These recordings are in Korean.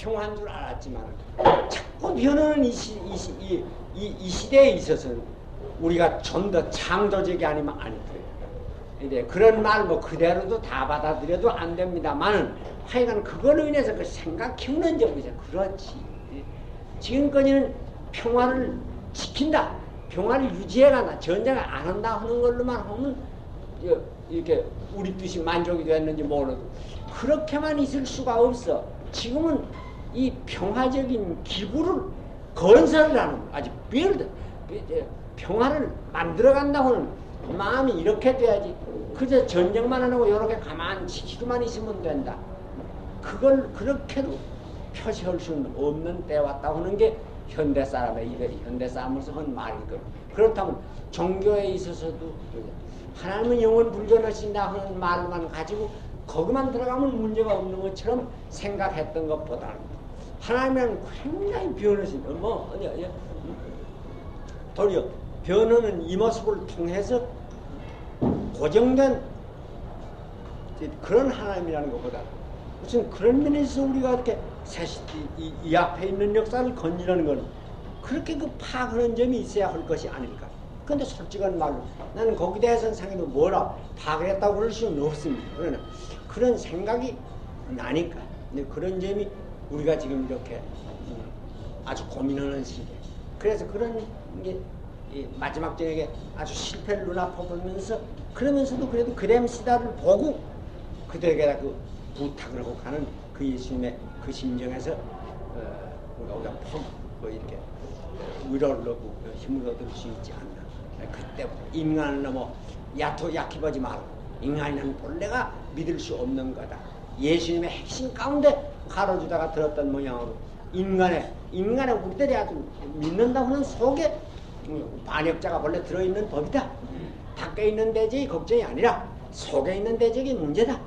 평화인 줄 알았지만 자꾸 변하는 이 시대에 있어서는 우리가 좀 더 창조적이 아니면 안 돼요. 근데 그런 말 뭐 그대로도 다 받아들여도 안 됩니다만은 하여간 그걸로 인해서 그 생각 키우는 점에서 그렇지. 지금까지는 평화를 지킨다, 평화를 유지해간다, 전쟁을 안 한다 하는 걸로만 하면 이렇게 우리 뜻이 만족이 됐는지 몰라도 그렇게만 있을 수가 없어. 지금은 이 평화적인 기구를 건설을 하는 아주 빌드 평화를 만들어간다고 하는 마음이 이렇게 돼야지. 그저 전쟁만 안 하고 이렇게 가만히 지키고만 있으면 된다. 그걸 그렇게도 표시할 수는 없는 때 왔다 하는 게 현대 사람의 이들이 현대 사람으로서 한 말이거든. 그렇다면 종교에 있어서도 하나님은 영원 불변하신다 하는 말만 가지고 거기만 들어가면 문제가 없는 것처럼 생각했던 것보다는 하나님은 굉장히 변하신 도리어 변하는 이 모습을 통해서 고정된 그런 하나님이라는 것보다 무슨 그런 면에서 우리가 이렇게 이 앞에 있는 역사를 건지는 건 그렇게 그 파악하는 점이 있어야 할 것이 아닐까. 그런데 솔직한 말로 나는 거기에 대해서는 상당히 뭐라 파악했다고 그럴 수는 없습니다. 그러나 그런 생각이 나니까. 근데 그런 점이 우리가 지금 이렇게 아주 고민하는 시기에 그래서 그런 게 마지막 저녁에 아주 실패를 눈앞에 보면서 그러면서도 그래도 그램시다를 보고 그들에게 그 부탁을 하고 가는 그 예수님의 그 심정에서 우리가 뭐 이렇게 위로를 얻고 힘을 얻을 수 있지 않나. 그때부터 인간은 너무 약해보지 말고 인간이라는 본래가 믿을 수 없는 거다. 예수님의 핵심 가운데 가로주다가 들었던 모양으로 인간의 우리들이 아주 믿는다고 하는 속에 반역자가 원래 들어있는 법이다. 밖에 있는 대적이 걱정이 아니라 속에 있는 대적이 문제다.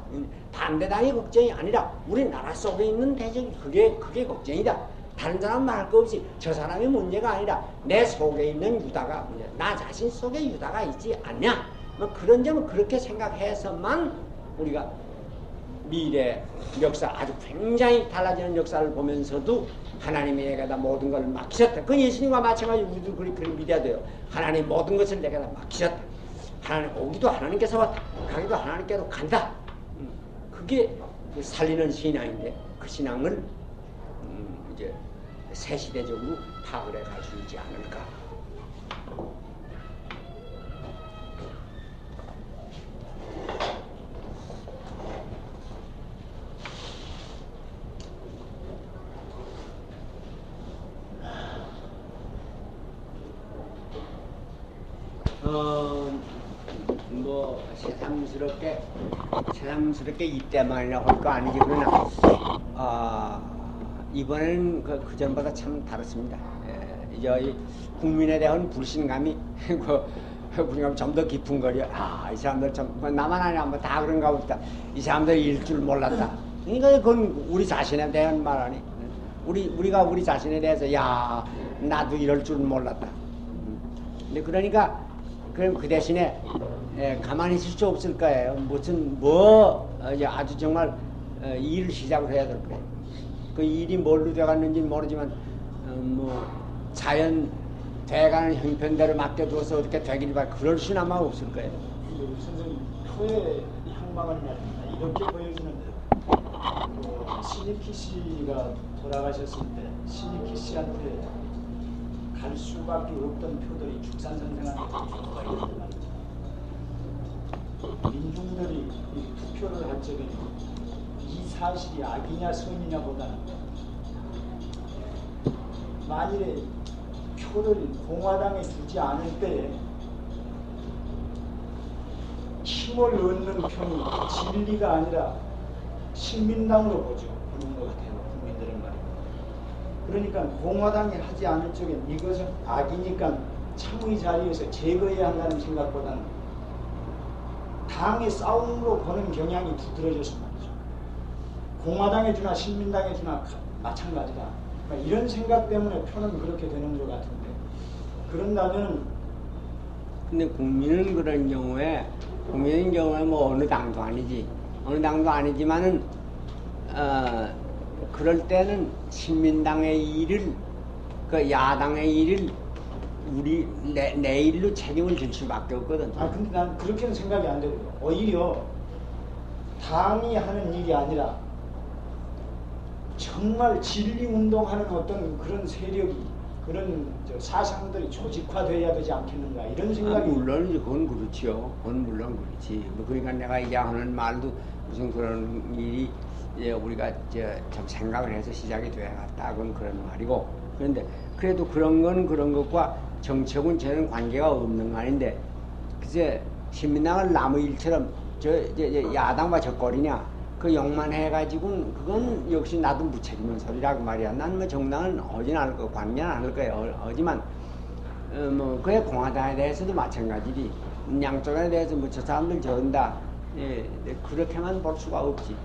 반대당이 걱정이 아니라 우리나라 속에 있는 대적이 그게 걱정이다. 다른 사람 말할 거 없이 저 사람이 문제가 아니라 내 속에 있는 유다가 문제다. 나 자신 속에 유다가 있지 않냐. 뭐 그런 점은 그렇게 생각해서만 우리가 미래 역사 아주 굉장히 달라지는 역사를 보면서도 하나님에게다 모든 걸 맡기셨다. 그 예수님과 마찬가지로 우리도 그렇게 믿어야 돼요. 하나님 모든 것을 내게다 맡기셨다. 하나님 오기도 하나님께서 왔다. 가기도 하나님께로 간다. 그게 살리는 신앙인데 그 신앙을 이제 새 시대적으로 파악을 해갈 수 있지 않을까. 뭐 새삼스럽게 이때만이라고 할 거 아니지. 그러나 이번에는 그 전보다 참 다릅니다. 이제 국민에 대한 불신감이 불신감이 좀 더 깊은 거려. 이 사람들 참 나만 아니야 뭐 다 그런가 보다. 이 사람들이 일 줄 몰랐다. 그러니까 그건 우리 자신에 대한 말 아니. 우리가 우리 자신에 대해서 나도 이럴 줄 몰랐다. 근데 그러니까 그럼 그 대신에 가만히 있을 수 없을 거예요. 무슨 이제 아주 정말 일을 시작을 해야 될 거예요. 그 일이 뭘로 돼갔는지는 모르지만 뭐 자연 돼가는 형편대로 맡겨두어서 어떻게 되길 봐. 그럴 수는 아마 없을 거예요. 선생님 표의 향방을 이렇게 보여주는데 신익희 씨가 돌아가셨을 때 신익희 씨한테 갈 수밖에 없던 표들이 죽산 선생한테 투표가 있었단 말이죠. 민중들이 투표를 할 적에 이 사실이 악이냐 선이냐 보다는 만일에 표를 공화당에 주지 않을 때에 힘을 얻는 편이 진리가 아니라 신민당으로 보는 것 같아요. 국민들은 말이에요. 그러니까 공화당이 하지 않을 적엔 이것은 악이니까 참의 자리에서 제거해야 한다는 생각보다는 당의 싸움으로 보는 경향이 두드러져서 말이죠. 공화당에 주나 신민당에 주나 마찬가지다. 그러니까 이런 생각 때문에 표는 그렇게 되는 것 같은데 그런다면 근데 국민은 그런 경우에 뭐 어느 당도 아니지. 어느 당도 아니지만은 그럴 때는 신민당의 일을, 그 야당의 일을 내 일로 책임을 질 수밖에 없거든. 근데 난 그렇게는 생각이 안 되고요. 오히려 당이 하는 일이 아니라 정말 진리 운동하는 어떤 그런 세력이, 그런 사상들이 조직화돼야 되지 않겠는가, 이런 생각이. 물론 그건 그렇지요. 그건 물론 그렇지. 그러니까 내가 이제 하는 말도 무슨 그런 일이 이제 우리가 좀 생각을 해서 시작이 돼야겠다, 그건 그런 말이고. 그런데 그래도 그런 건 그런 것과 정책은 저는 관계가 없는 거 아닌데, 글쎄 신민당을 나무 일처럼 야당과 저꼴이냐 그 욕만 해가지고는 그건 역시 나도 무책임한 소리라고 말이야. 난 뭐 정당은 하진 않을 거, 관계는 않을 거예요. 하지만 뭐 그에 공화당에 대해서도 마찬가지지. 양쪽에 대해서 뭐 저 사람들 저런다, 예, 그렇게만 볼 수가 없지.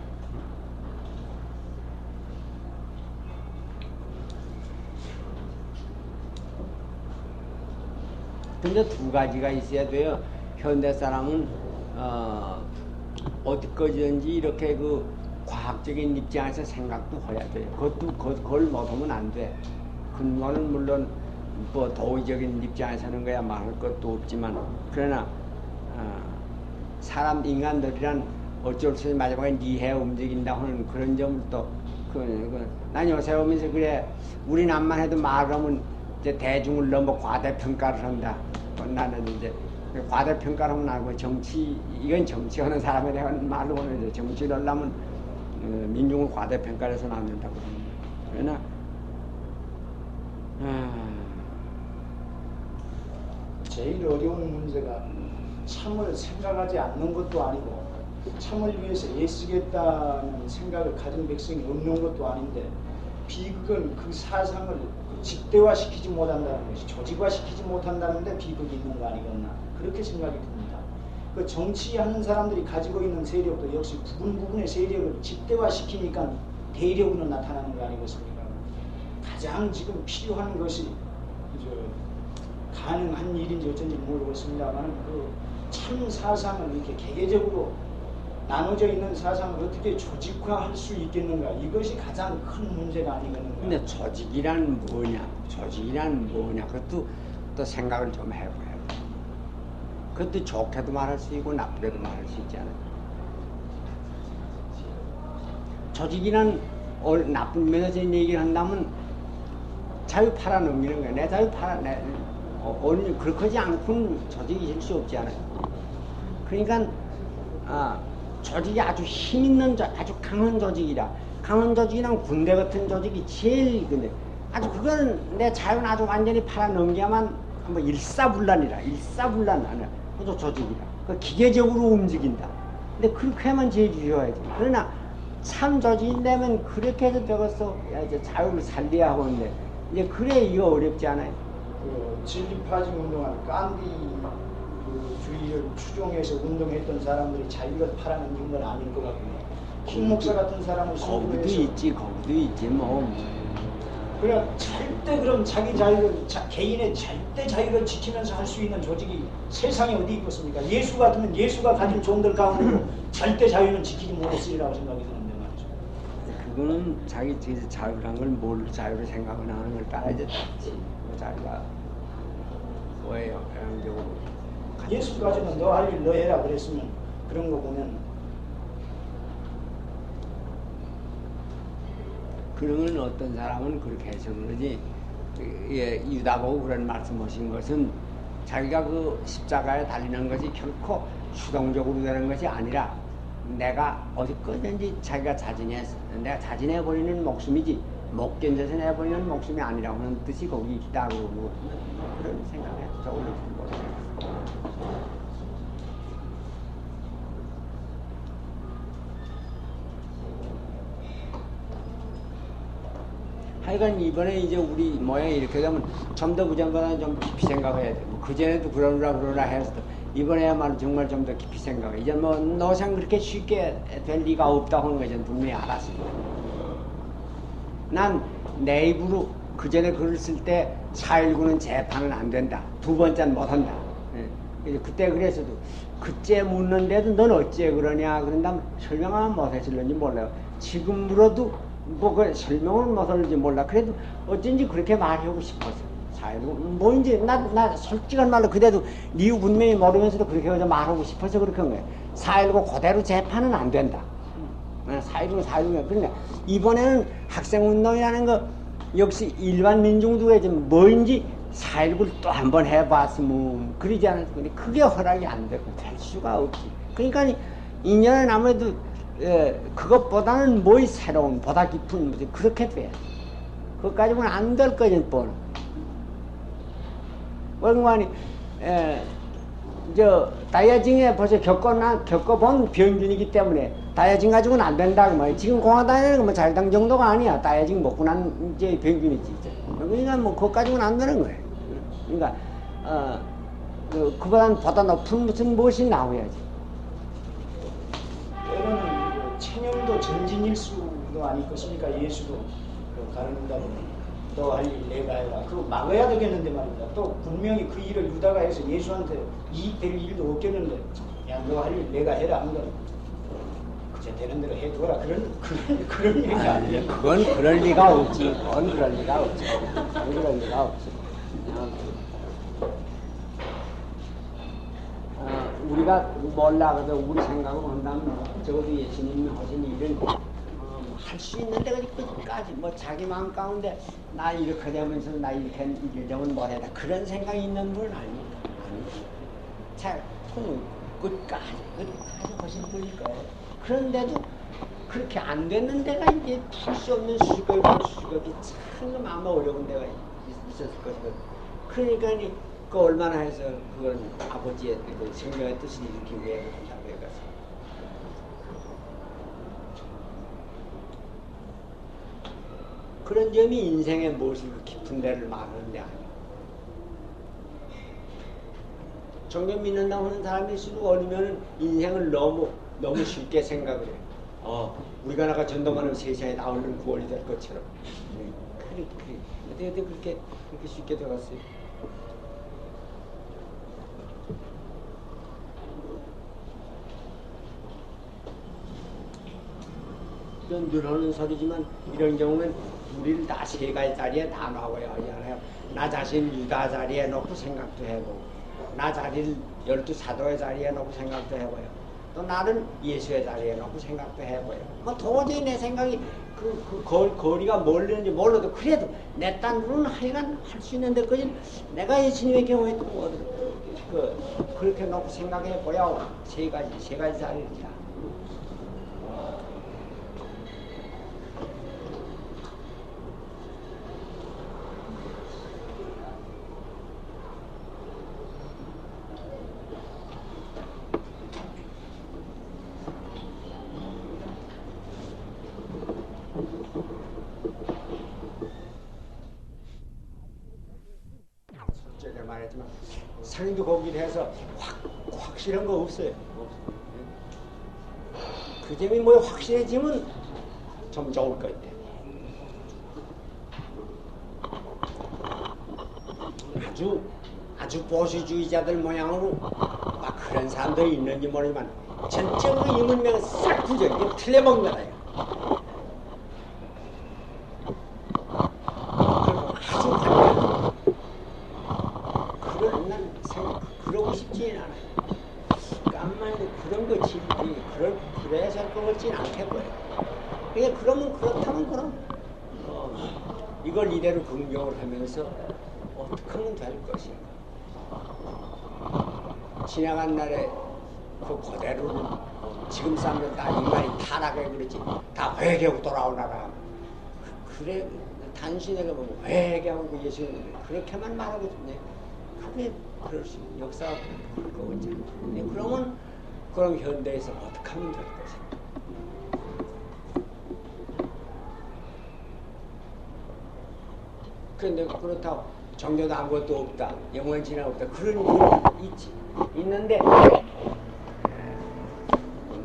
근데 두 가지가 있어야 돼요. 현대 사람은 어디까지든지 이렇게 그 과학적인 입장에서 생각도 해야 돼요. 그걸 못하면 안 돼. 근거는 물론 뭐 도의적인 입장에서는 거야 말할 것도 없지만, 그러나 사람 인간들이란 어쩔 수 없이 마지막에 니해 움직인다 하는 그런 점을 또 난 요새 오면서 그래, 우리 남만 해도 말하면 이제 대중을 너무 과대평가를 한다. 나는 이제 과대평가를 하면 나고, 이건 정치하는 사람에 대한 말로 보는, 정치를 하려면 민중을 과대평가를 해서는 안 된다고 그러나 제일 어려운 문제가 참을 생각하지 않는 것도 아니고, 참을 위해서 애쓰겠다는 생각을 가진 백성이 없는 것도 아닌데, 비극은 그 사상을 집대화시키지 못한다는 것이, 조직화시키지 못한다는데 비극이 있는 거 아니겠나, 그렇게 생각이 듭니다. 그 정치하는 사람들이 가지고 있는 세력도 역시 부분부분의 세력을 집대화시키니까 대력으로 나타나는 거 아니겠습니까? 가장 지금 필요한 것이 가능한 일인지 어쩐지 모르겠습니다만, 그 참 사상을 이렇게 개개적으로 나눠져 있는 사상을 어떻게 조직화할 수 있겠는가, 이것이 가장 큰 문제가 아니겠는가. 근데 조직이란 뭐냐, 그것도 또 생각을 좀 해봐야 돼. 그것도 좋게도 말할 수 있고 나쁘게도 말할 수 있잖아요. 조직이란 나쁜 면에서 얘기를 한다면 자유 팔아넘기는 거야. 내 자유 그렇게 하지 않고는 조직이 될 수 없지 않아요. 그러니까 조직이 아주 힘 있는, 아주 강한 조직이라. 강한 조직이랑 군대 같은 조직이 제일, 근데 아주 그건 내 자유는 아주 완전히 팔아넘겨야만 뭐 일사불란이라. 그것도 조직이라. 그 기계적으로 움직인다. 근데 그렇게 하면 제일 유효하지. 그러나 참 조직이라면 그렇게 해서 되겠어. 이제 자유를 살려야 하는데, 이제 그래 이거 어렵지 않아요. 그 진리파진 운동한 간디 그 주의를 추종해서 운동했던 사람들이 자유를 팔아넘긴 건 아닐 것 같고요. 킹 목사 같은 사람을 거기도 있지 뭐. 그래 절대 그럼 자기 자유를, 개인의 절대 자유를 지키면서 할 수 있는 조직이 세상에 어디 있겠습니까? 예수 같으면 예수가 가진 종들 가운데도 절대 자유는 지키지 못했으리라고 생각이 드는데 말이죠. 그거는 자기 자유란 걸 뭘 자유를 생각을 하는 걸 따라야 되지. 자기가 왜 영적으로 예수까지는 너 할 일 너 해라 그랬으면, 그런 거 보면 그러면 어떤 사람은 그렇게 해석을 하지. 예, 유다보고 그런 말씀하신 것은 자기가 그 십자가에 달리는 것이 결코 수동적으로 되는 것이 아니라 내가 어디까지든지 자기가 내가 자진해버리는 목숨이지 못 견뎌서 내버리는 목숨이 아니라고 하는 뜻이 거기 있다고 그런 생각을 저걸로 모르겠어요. 하여간 이번에 이제 우리 모양이 이렇게 되면 좀 더 그전보다는 좀 깊이 생각해야 돼. 그전에도 그러라 해서 이번에야말로 정말 좀 더 깊이 생각해. 이제 뭐 노상 그렇게 쉽게 될 리가 없다고 하는 거 저는 분명히 알았습니다. 난 내 입으로 그전에 글을 쓸 때 4.19는 재판은 안 된다. 두 번째는 못한다. 예. 그때 그래서도 그때 묻는데도 넌 어째 그러냐 그런다면 설명하면 못했을런지 몰라요. 지금 물어도 뭐 그 설명을 못하는지 몰라. 그래도 어쩐지 그렇게 말하고 싶어서. 뭐 이제 나 솔직한 말로 그래도 이유 분명히 모르면서도 그렇게 말하고 싶어서 그렇게 한 거야. 4.19 그대로 재판은 안 된다. 4.19 그러니까 이번에는 학생운동이라는 거 역시 일반 민중들에게 뭐인지 4.19를 또 한 번 해봤으면 그러지 않았을 건데 그게 허락이 안 되고 될 수가 없지. 그러니까 2년은 아무래도 그것보다는 뭐이 새로운 보다 깊은 무슨 그렇게 돼. 그것까지는 안 될 거지 뻔. 원관이 다이아징에 벌써 겪어본 병균이기 때문에 다이아징 가지고는 안 된다고 말이야. 지금 공화당에는 뭐 자유당 정도가 아니야. 다이아징 먹고 난 이제 병균이지. 그러니까 뭐 그것 가지고는 안 되는 거예요. 그러니까 그보다는 보다 높은 무슨 무엇이 나와야지. 때로는 체념도 전진일수도 아니겠습니까? 예수도 가르친다 보니 너 할 일 내가 해라. 그거 막아야 되겠는데 말입니다. 또 분명히 그 일을 유다가 해서 예수한테 이익될 일도 없겠는데 야 너 할 일 내가 해라 하는 건 그저 되는 대로 해두어라. 그런 얘기 아니에요. 그건 그럴 리가 없지. 그건 그럴 리가 없지. 그럴 리가 없지. 우리가 몰라. 그래도 우리 생각으로 한다면 적어도 예수님이 하신 일은 할 수 있는 데가 끝까지 뭐 자기 마음 가운데 나 이렇게 되면서 나 이렇게 되면 뭐해라 그런 생각이 있는 분은 아닙니다. 자, 끝까지 하신 분일 거예요. 그런데도 그렇게 안 되는 데가 이제 풀 수 없는 수ገብ이 참 아마 어려운 데가 있었을 것이거든. 그러니까 그 얼마나 해서 그건 아버지의 그 생명의 뜻을 이루기 위해 한다고 해가지고. 그런 점이 인생의 무엇이 깊은 데를 말하는 데 아니야. 종교 믿는다고 하는 사람일수록 어리면 인생을 너무 쉽게 생각을 해. 우리가 나가 전도하는 세상에 나오는 구원이 될 것처럼. 그래. 그렇게 쉽게 들어갔어요. 이건 늘 하는 소리지만 이런 경우는 우리를 다 세 가지 자리에 다 놔봐야 하잖아요. 나 자신 유다 자리에 놓고 생각도 해보고 나 자리를 12사도의 자리에 놓고 생각도 해봐요. 또 나를 예수의 자리에 놓고 생각도 해봐요. 뭐 도저히 내 생각이 거리가 멀리는지 몰라도 그래도 내 딴으로는 하여간 할 수 있는 데까지 내가 예수님의 경우에 그렇게 놓고 생각해봐야 세 가지 자리입니다. 제가 말했지만 상인도 거기를 해서 확실한 거 없어요. 그 점이 뭐 확실해지면 좀 좋을 것 같아. 아주 보수주의자들 모양으로 막 그런 사람들이 있는지 모르지만 전적으로 이 문명은 싹 부져. 이게 틀려먹는 거예요. 아주 반대로. 그러고 싶지는 않아요. 깜만도 그런 거 질지, 그래서 할 것 같지는 않겠고요. 그냥 그렇다면 그럼, 이걸 이대로 긍정을 하면서 어떻게 하면 될 것인가. 지나간 날에 그대로는 지금 사람들 다 인간이 타락해 그러지, 다 회개하고 돌아오나라. 그래, 단순하게 보면 회개하고 예수님, 그렇게만 말하고 싶네. 그게 그럴 수 있는 역사가 그럴 거겠죠. 그러면 그럼 현대에서 어떻게 하면 될 것인가? 그런데 그렇다고 종교도 아무것도 없다, 영원 진화 없다 그런 일이 있지. 있는데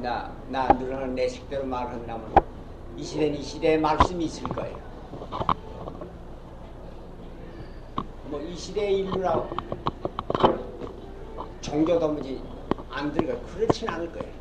나 늘어나는 내 식대로 말한다면 이 시대는 이 시대의 말씀이 있을 거예요. 뭐 이 시대의 인류라고 종교도 뭐지 안 들어가 그렇진 않을 거예요.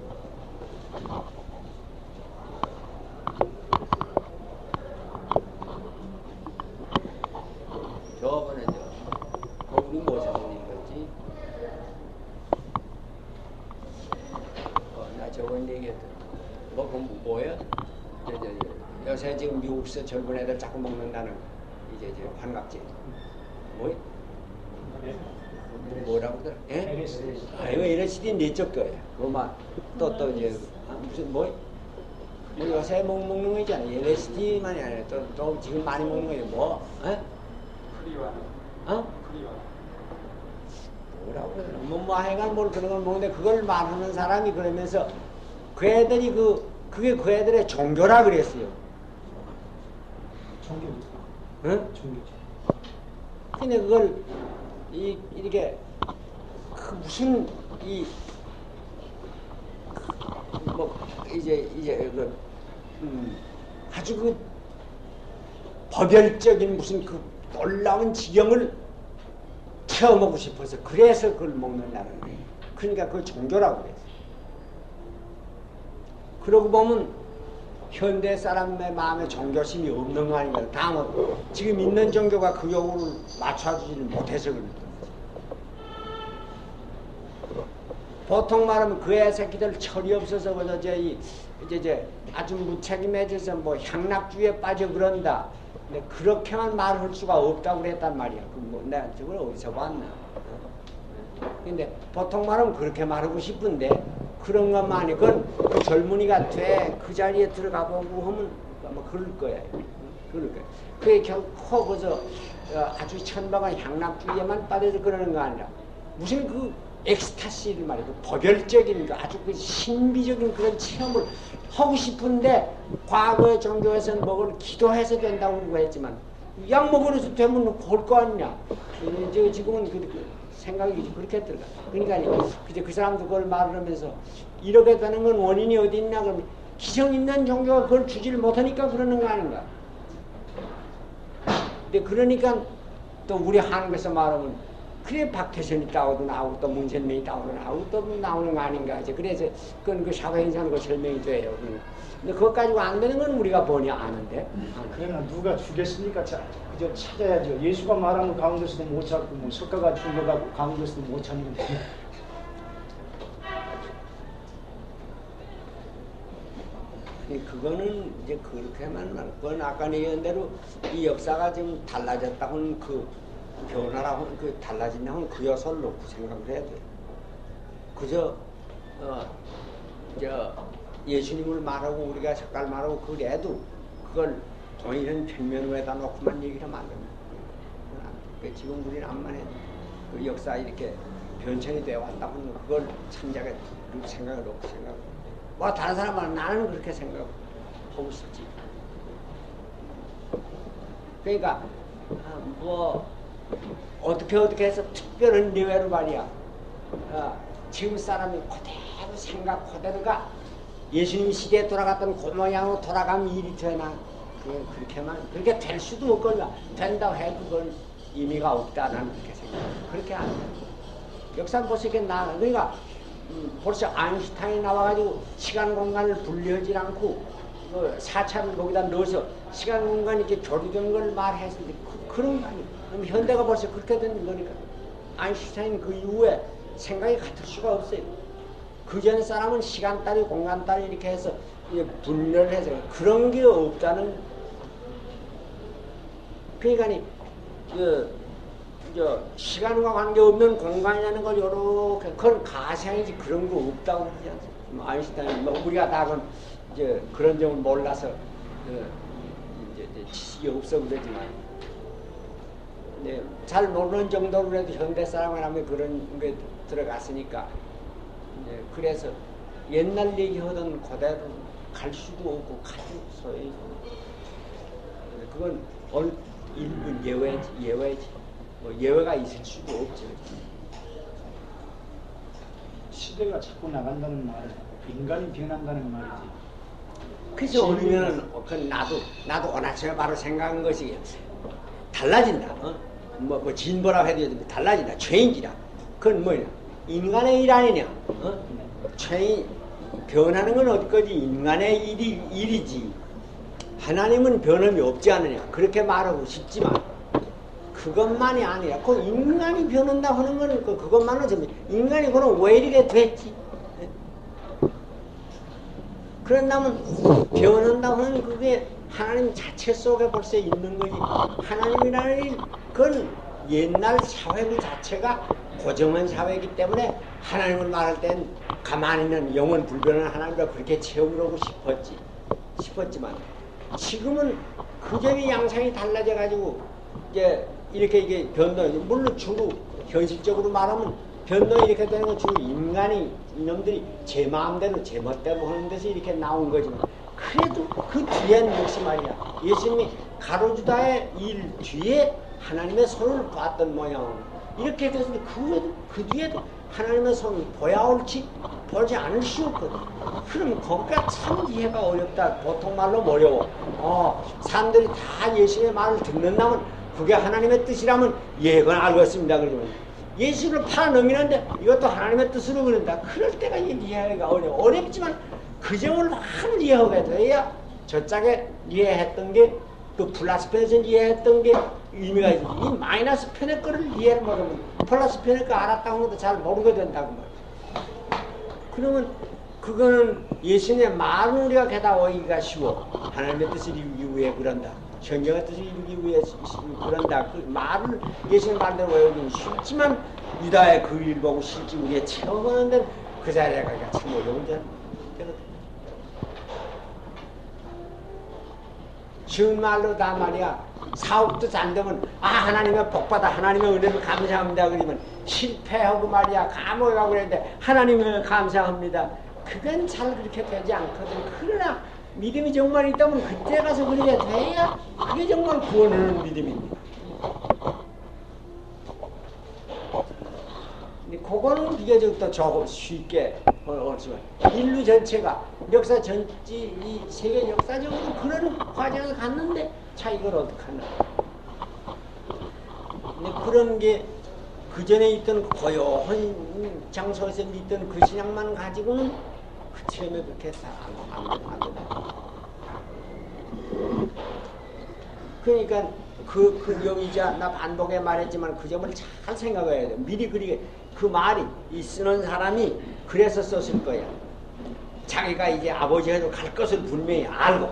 여기서 젊은 애들 자꾸 먹는다는 이제 환각제. 뭐라고 그러더라? 예? 아, 이거 LSD 내적 거야. 그거만 또 이제 무슨 요새 먹는 거 있잖아. LSD만이 아니라 또 지금 많이 먹는 거예요. 프리와. 뭐라고 그러나 하여간 뭘 그런 걸 먹는데 그걸 말하는 사람이 그러면서 그 애들이 그게 그 애들의 종교라 그랬어요. 종교죠. 응? 종교죠. 근데 그걸 이렇게 무슨 아주 법열적인 무슨 놀라운 지경을 체험하고 싶어서 그래서 그걸 먹는다는 거예요. 그러니까 그걸 종교라고 그래요. 그러고 보면 현대 사람의 마음에 종교심이 없는 거 아닌가요? 다음은 지금 있는 종교가 그 요구를 맞춰주지를 못해서 그렇다. 보통 말하면 그 애 새끼들 철이 없어서 그저 이제 아주 무책임해져서 향락주의에 빠져 그런다. 근데 그렇게만 말할 수가 없다고 그랬단 말이야. 내가 저걸 어디서 봤나? 근데 보통 말하면 그렇게 말하고 싶은데 그런 것만이 그건 그 젊은이가 그 자리에 들어가 보고 하면 그럴 거야. 그럴 거야. 그게 결코 그저 아주 천박한 향락주의에만 빠져서 그러는 거 아니라 무슨 그 엑스타시를 말이야. 그 법열적인 아주 그 신비적인 그런 체험을 하고 싶은데 과거의 종교에서는 그걸 기도해서 된다고 그러고 했지만 약 먹으러서 되면 올 거 아니냐. 지금은 그 생각이 그렇게 들어가. 그러니까 이제 그 사람도 그걸 말을 하면서 이렇게 되는 건 원인이 어디 있나 그러면 기성 있는 종교가 그걸 주지를 못하니까 그러는 거 아닌가. 근데 그러니까 또 우리 한국에서 말하면 그래 박태선이 따오도 나오고 또 문선명이 따오도 나오고 또 나오는 거 아닌가. 이제 그래서 그건 그 사회인상으로 설명이 돼요. 근데 그것 가지고 안 되는 건 우리가 번이 아는데. 그러나 누가 죽였으니까 그저 찾아야죠. 예수가 말한 거 가운데서도 못 찾고 석가가 죽어가고 가운데서도 못 찾는데. 그거는 이제 그렇게만 말. 그건 아까 얘기한 대로 이 역사가 지금 달라졌다고는 변화라고 달라진다고는 그 요소를 놓고 생각을 해야 돼요. 그저 예수님을 말하고 우리가 색깔 말하고 그래도 그걸 이런 평면에다 놓고만 얘기를 하면 안 됩니다. 지금 우리는 암만 해도 그 역사 이렇게 변천이 되어 왔다고 하면 그걸 참작에 생각을 놓고 생각을 다른 사람은 나는 그렇게 생각하고 싶지. 그러니까 어떻게 해서 특별한 예외로 말이야. 지금 사람이 그대로 생각 그대로가 예수님 시대에 돌아갔던 그 모양으로 돌아가면 일이 되나? 그렇게 될 수도 없거든요. 된다고 해도 그건 의미가 없다. 나는 그렇게 생각해. 그렇게 안 돼. 역사는 벌써 이렇게 그러니까 벌써 아인슈타인이 나와가지고 시간 공간을 분리하지 않고 4차를 거기다 넣어서 시간 공간이 이렇게 조리된 걸 말했을 때 그런 거 아니에요. 그럼 현대가 벌써 그렇게 된 거니까 아인슈타인 그 이후에 생각이 같을 수가 없어요. 그전 사람은 시간 따위 공간 따위 이렇게 해서 분열을 해서 그런 게 없다는. 그러니까 시간과 관계없는 공간이라는 걸 요렇게 그건 가상이지 그런 거 없다고 하지 않습니까? 아인슈타인 우리가 다 그런 점을 몰라서 이제 지식이 없어 그러지만 잘 모르는 정도로 해도 현대 사람이라면 그런 게 들어갔으니까 그래서 옛날 얘기하던 그대로 갈 수도 없고 소위 그건 일부 예외지. 예외가 있을 수도 없죠. 시대가 자꾸 나간다는 말은 인간이 변한다는 말이지. 그래서 우리는 나도 오나처럼 바로 생각한 것이 달라진다. 진보라고 해도 달라진다. change라. 그건 뭐냐? 인간의 일 아니냐? 변하는 건 어디까지 인간의 일이지. 하나님은 변함이 없지 않느냐? 그렇게 말하고 싶지만 그것만이 아니라 그 인간이 변한다 하는 거는 그것만은 좀 인간이 그럼 왜 이렇게 됐지? 그런다면 변한다 하는 그게 하나님 자체 속에 벌써 있는 거지. 하나님이라는 그건 옛날 사회 그 자체가 고정한 사회이기 때문에 하나님을 말할 땐 가만히 있는 영원 불변한 하나님과 그렇게 채우려고 싶었지만 지금은 그 점이 양상이 달라져 가지고 이제 이렇게 이게 변동, 물론 주로 현실적으로 말하면 변동이 이렇게 되는 건 주로 인간이 이놈들이 제 마음대로 제 멋대로 하는 데서 이렇게 나온 거지만 그래도 그 뒤엔 역시 말이야 예수님이 가로주다의 일 뒤에 하나님의 손을 봤던 모양으로 이렇게 됐는데 그 뒤에도 하나님의 손을 보야 옳지 보지 않을 수 없거든. 그럼 거기가 참 이해가 어렵다. 보통 말로 어려워. 사람들이 다 예수님의 말을 듣는다면 그게 하나님의 뜻이라면 그건 알겠습니다. 그러면 예수를 팔아넘기는데 이것도 하나님의 뜻으로 그런다. 그럴 때가 이해하기가 어렵지만 그 점을 많이 이해하게 돼야 저짝에 이해했던 게 그 플러스 편에서 이해했던 게 의미가 있지. 이 마이너스 편의 거를 이해를 못하면 플러스 편의 거 알았다고 해도 잘 모르게 된다고 말이야. 그러면 그거는 예수님의 말은 우리가 깨달아오기가 쉬워. 하나님의 뜻을 이루기 위해 그런다. 성경의 뜻을 이루기 위해 그런다. 그 말을 예수님의 말대로 외우기는 쉽지만 유다의 그 일 보고 실제 우리가 체험하는 데는 그 자리에 가기가 참 어려운 데거든. 쉬운 말로 다 말이야. 사업도 잘 되면 하나님의 복받아 하나님의 은혜를 감사합니다. 그러면 실패하고 말이야 감옥에 그랬는데 하나님을 감사합니다. 그건 잘 그렇게 되지 않거든. 그러나 믿음이 정말 있다면 그때 가서 그렇게 돼야 그게 정말 구원하는 믿음입니다. 근데 그거는 비교적 더 조금 쉽게 인류 전체가 역사 이 세계 역사적으로 그런 과정을 갔는데 자 이걸 어떡하나. 근데 그런 게 그 전에 있던 고요한 장소에서 있던 그 신앙만 가지고는 그 체험에 그렇게 안 된다. 그러니까 여기자 나 반복에 말했지만 그 점을 잘 생각해야 돼. 미리 그 말이 이 쓰는 사람이 그래서 썼을 거야. 자기가 이제 아버지에도 갈 것을 분명히 알고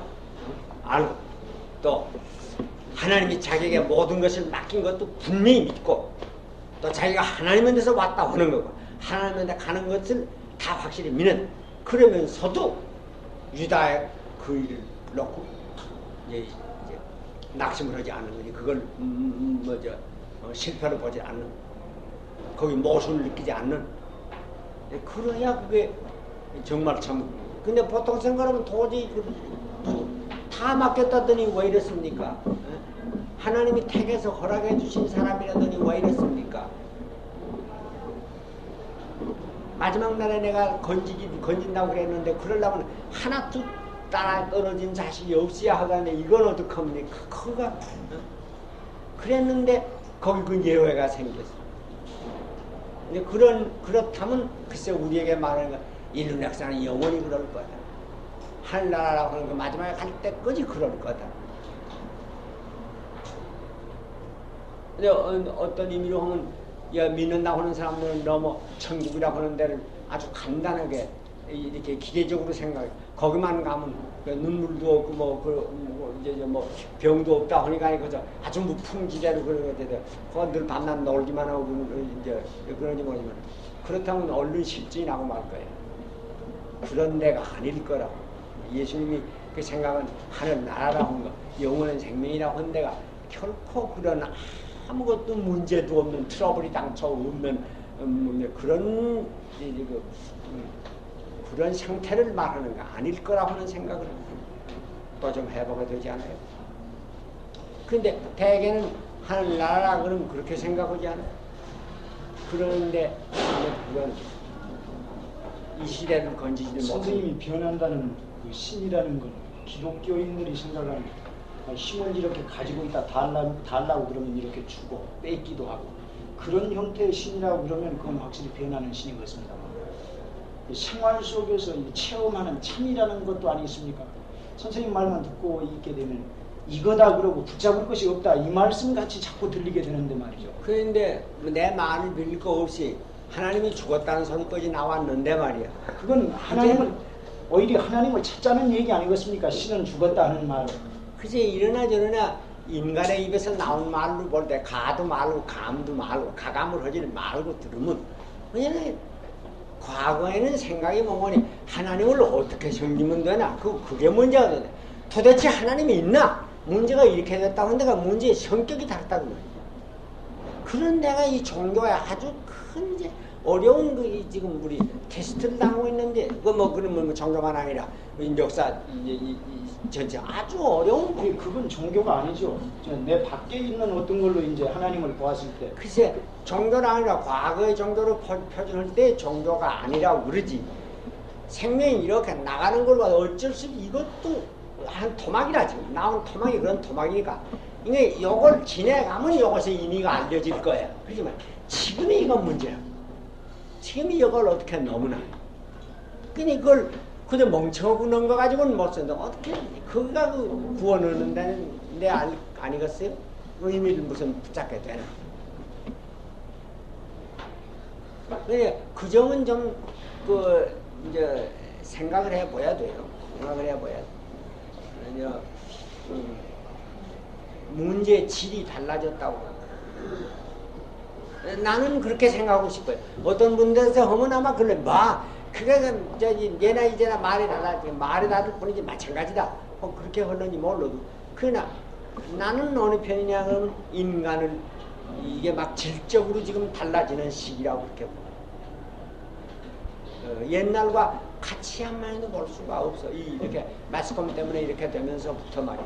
또 하나님이 자기에게 모든 것을 맡긴 것도 분명히 믿고 또 자기가 하나님한테서 왔다 오는 거고 하나님한테 가는 것을 다 확실히 믿는 그러면서도 유다의 그 일을 놓고 이제 낙심을 하지 않는 거지. 그걸 실패로 보지 않는 거기 모순을 느끼지 않는 그래야 그게 정말 참. 근데 보통 생각하면 도저히 다 맡겼다더니 왜 이랬습니까? 하나님이 택해서 허락해 주신 사람이라더니 왜 이랬습니까? 마지막 날에 내가 건진다고 그랬는데 그러려면 하나 둘 따라 떨어진 자식이 없어야 하겠네. 이건 어떡합니까? 그가 그랬는데 거기 그 예외가 생겼어. 근데 그렇다면 글쎄 우리에게 말하는 건 인류 역사는 영원히 그럴 거다. 하늘나라라고 하는 거 마지막에 갈 때까지 그럴 거다. 근데 어떤 의미로 하면 믿는다고 하는 사람들은 너무 천국이라고 하는 데를 아주 간단하게 이렇게 기계적으로 생각해. 거기만 가면 눈물도 없고 이제 병도 없다 하니까 그저 아주 무풍지대로 그런 거 되대. 그건 늘 밤낮 놀기만 하고 이제 그러지 모르지만 그렇다면 얼른 실증이라고 말 거예요. 그런 데가 아닐 거라고. 예수님이 그 생각은 하늘 나라라고 한 거, 영원한 생명이라고 한 데가 결코 그런 아무것도 문제도 없는 트러블이 당초 없는 그런 상태를 말하는 거 아닐 거라고 하는 생각을 또 좀 해보게 되지 않아요? 근데 대개는 하늘나라라 그러면 그렇게 생각하지 않아요? 그런데 그건 이 시대를 건지지는 못해요. 선생님이 변한다는 그 신이라는 건 기독교인들이 생각하는 힘을 이렇게 가지고 있다 달라고 그러면 이렇게 주고 뺏기도 하고 그런 형태의 신이라고 그러면 그건 확실히 변하는 신인 것입니다. 생활 속에서 체험하는 참이라는 것도 아니겠습니까? 선생님 말만 듣고 있게 되면 이거다 그러고 붙잡을 것이 없다 이 말씀 같이 자꾸 들리게 되는데 말이죠. 그런데 내 말을 빌릴 거 없이 하나님이 죽었다는 소리까지 나왔는데 말이야. 그건 하나님을 오히려 하나님을 찾자는 얘기 아니겠습니까? 신은 죽었다 하는 말. 그제 이러나 저러나 인간의 입에서 나온 말로 볼 때 가도 말고 감도 말고 가감을 하지 말고 들으면 왜냐면 과거에는 생각이 뭐니 하나님을 어떻게 섬기면 되나 그게 문제가 되네. 도대체 하나님이 있나? 문제가 이렇게 됐다고 하는데가 문제의 성격이 다르다는 말이야. 그런 내가 이 종교에 아주 큰 이제 어려운 그 지금 우리 테스트를 당하고 있는데 그러면 뭐 종교만 아니라 역사 이 전체 아주 어려운 거. 그건 종교가 아니죠. 내 밖에 있는 어떤 걸로 이제 하나님을 보았을 때. 글쎄 종교가 아니라 과거의 종교를 표준할 때 종교가 아니라고 그러지. 생명이 이렇게 나가는 걸 봐도 어쩔 수 없이 이것도 한 토막이라 지금 나온 토막이 그런 토막이니까 이게 이걸 지내가면 이것의 의미가 알려질 거야. 그렇지만 지금이 이건 문제야. 지금이 이걸 어떻게 너무나 그러니 그걸 그저 멍청하고 넣은 거 가지고는 못 쓴다. 어떻게 그가 그 구원하는 데는 내 아니겠어요? 의미를 무슨 붙잡게 되나? 그 점은 좀 이제 생각을 해봐야 돼요. 생각을 해봐야 돼. 문제의 질이 달라졌다고. 나는 그렇게 생각하고 싶어요. 어떤 분들에서 하면 아마 그래 그게 얘나 이제나 말이 다를 뿐이지 마찬가지다. 그렇게 하는지 몰라도 그러나 나는 어느 편이냐 하면 인간을 이게 막 질적으로 지금 달라지는 시기라고 그렇게 봐요. 옛날과 같이 한마디도 볼 수가 없어. 이렇게 마스컴 때문에 이렇게 되면서부터 말이야.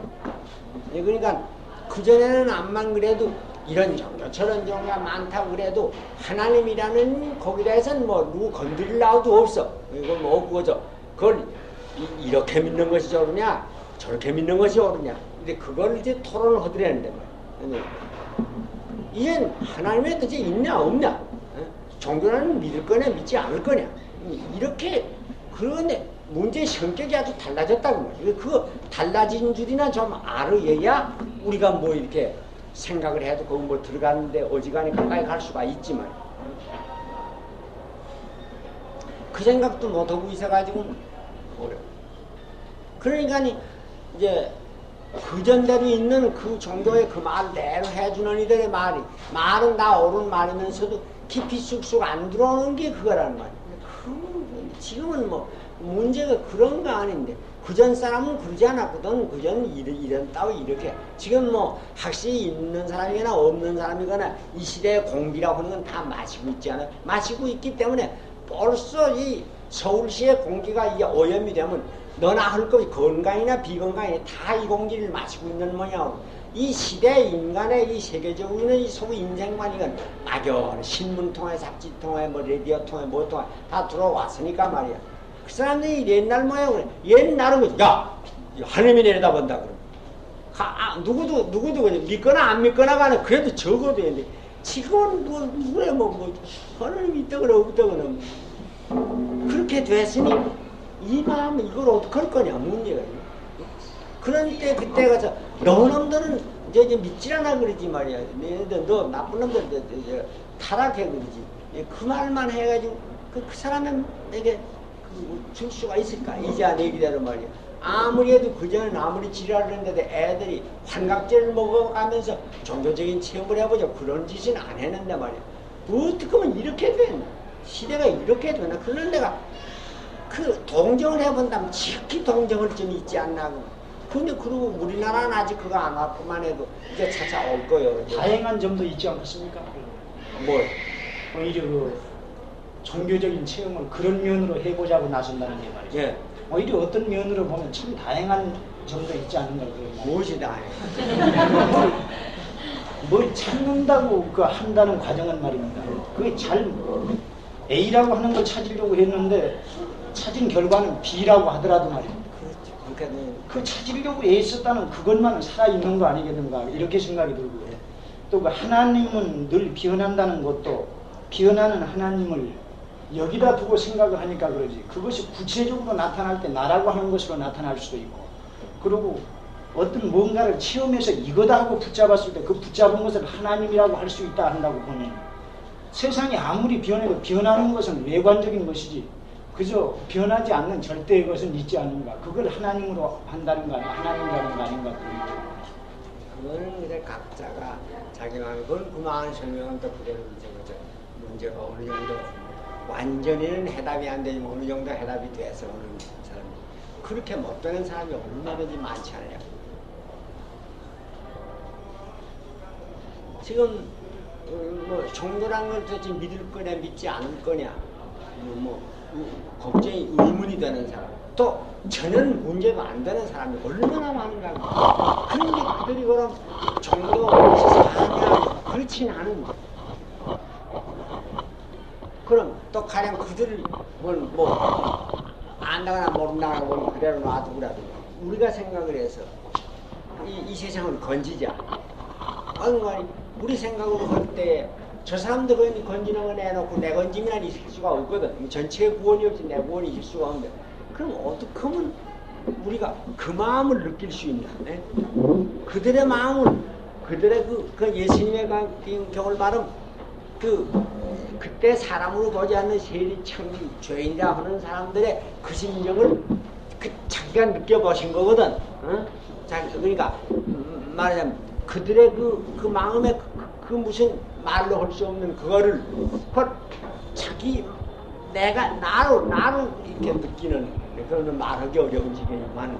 그러니까 그전에는 암만 그래도 이런 종교 저런 종교가 많다고 그래도 하나님이라는 거기다 해서는 뭐 누구 건드릴 나도 없어. 이거 뭐 그거죠. 그걸 이렇게 믿는 것이 옳으냐 저렇게 믿는 것이 옳으냐. 근데 그걸 이제 토론을 하더라는데 말이야. 이젠 하나님의 뜻이 있냐 없냐, 종교는 믿을 거냐 믿지 않을 거냐, 이렇게 그런데 문제의 성격이 아주 달라졌다고 말이야. 그 달라진 줄이나 좀 알아야 우리가 뭐 이렇게 생각을 해도 거기 뭐 들어가는데 어지간히 가까이 갈 수가 있지만 그 생각도 못하고 있어가지고 어려워. 그러니까 이제 그전대로 있는 그 종교의 그 말대로 해주는 이들의 말은 다 옳은 말이면서도 깊이 쑥쑥 안 들어오는 게 그거라는 말이야. 지금은 뭐 문제가 그런 거 아닌데 그전 사람은 그러지 않았거든. 그전 이런 따위 이렇게 지금 뭐 학식이 있는 사람이거나 없는 사람이거나 이 시대의 공기라고 하는 건 다 마시고 있지 않아요. 마시고 있기 때문에 벌써 이 서울시의 공기가 이게 오염이 되면 너나 할 것이 건강이나 비건강이나 다 이 공기를 마시고 있는 모양으로 이 시대 인간의 이 세계적으로는 이 소위 인생관이건 막연 신문 통해 잡지 통해 뭐 라디오 통해 뭐 통해 다 들어왔으니까 말이야. 그 사람들이 옛날 모양으로 옛날은 야 하나님이 내려다본다 그럼 누구도 믿거나 안 믿거나 간에 그래도 적어도 되는데 지금은 누구야 뭐 하나님이 있다거나 없다거나 그렇게 됐으니 이 마음 이걸 어떻게 할 거냐 문제가. 그런 때 그때 가서 너놈들은 이제 믿질 않아 그러지 말이야. 너 나쁜 놈들 타락해 그러지. 그 말만 해가지고 그 사람에게 줄 수가 있을까? 이제 내 기대로 말이야. 아무리 해도 그전에는 아무리 지랄을 했는데도 애들이 환각제를 먹어가면서 종교적인 체험을 해보자 그런 짓은 안 했는데 말이야. 어떻게 하면 이렇게 되나? 시대가 이렇게 되나? 그런 데가 그 동정을 해본다면 지극히 동정할 점이 있지 않나. 근데 그리고 우리나라는 아직 그거 안 왔구만 해도 이제 차차 올 거예요. 이제. 다행한 점도 있지 않겠습니까? 뭐? 오히려 그 종교적인 체험을 그런 면으로 해보자고 나선다는 게 말이죠. 예. 오히려 어떤 면으로 보면 참 다행한 점도 있지 않는가 그런 말이죠. 무엇이 다행? 뭘 찾는다고 그 한다는 과정은 말입니다. 그게 잘 A라고 하는 걸 찾으려고 했는데 찾은 결과는 B라고 하더라도 말입니다. 그렇죠. 그 찾으려고 애썼다는 그것만은 살아있는 거 아니겠는가 이렇게 생각이 들고요. 또 그 하나님은 늘 비현한다는 것도 비현하는 하나님을 여기다 두고 생각을 하니까 그러지 그것이 구체적으로 나타날 때 나라고 하는 것으로 나타날 수도 있고 그리고 어떤 뭔가를 체험해서 이거다 하고 붙잡았을 때 그 붙잡은 것을 하나님이라고 할 수 있다 한다고 보면 세상이 아무리 변해도 변하는 것은 외관적인 것이지 그저 변하지 않는 절대의 것은 있지 않는가. 그걸 하나님으로 한다는 거 아니야. 하나님이라는 거 아닌가. 그거는 이제 각자가 자기만의 그걸 그만 설명은 또 그대로 이제 문제가 어느 정도 완전히는 해답이 안 되지만 어느 정도 해답이 돼서 오는 사람이 그렇게 못 되는 사람이 얼마든지 많지 않아요. 지금 뭐 종교란 걸 도대체 믿을 거냐 믿지 않을 거냐 걱정이 의문이 되는 사람 또 전혀 문제가 안 되는 사람이 얼마나 많은가. 그런데 그들이 그럼 종교가 없어서 아니야 그렇진 않은. 그럼 또 가령 그들을 뭐 안다거나 모른다거나 뭐 그대로 놔두고라도 우리가 생각을 해서 이 세상을 건지자. 아니 우리 생각으로 할 때 저 사람들은 건지는 거 내놓고 내 건짐이란 있을 수가 없거든. 전체 구원이 없이 내 구원이 있을 수가 없는데 그럼 어떻게 하면 우리가 그 마음을 느낄 수 있나? 네? 그들의 마음을 그들의 그 예수님의 경을 말하면 그때 사람으로 보지 않는 세리 청기 죄인이라 하는 사람들의 그 심정을 자기가 느껴보신 거거든. 어? 그러니까 말하자면 그들의 그 마음에 그 무슨 말로 할 수 없는 그거를 나로 이렇게 느끼는 그거는 말하기 어려운 지경이만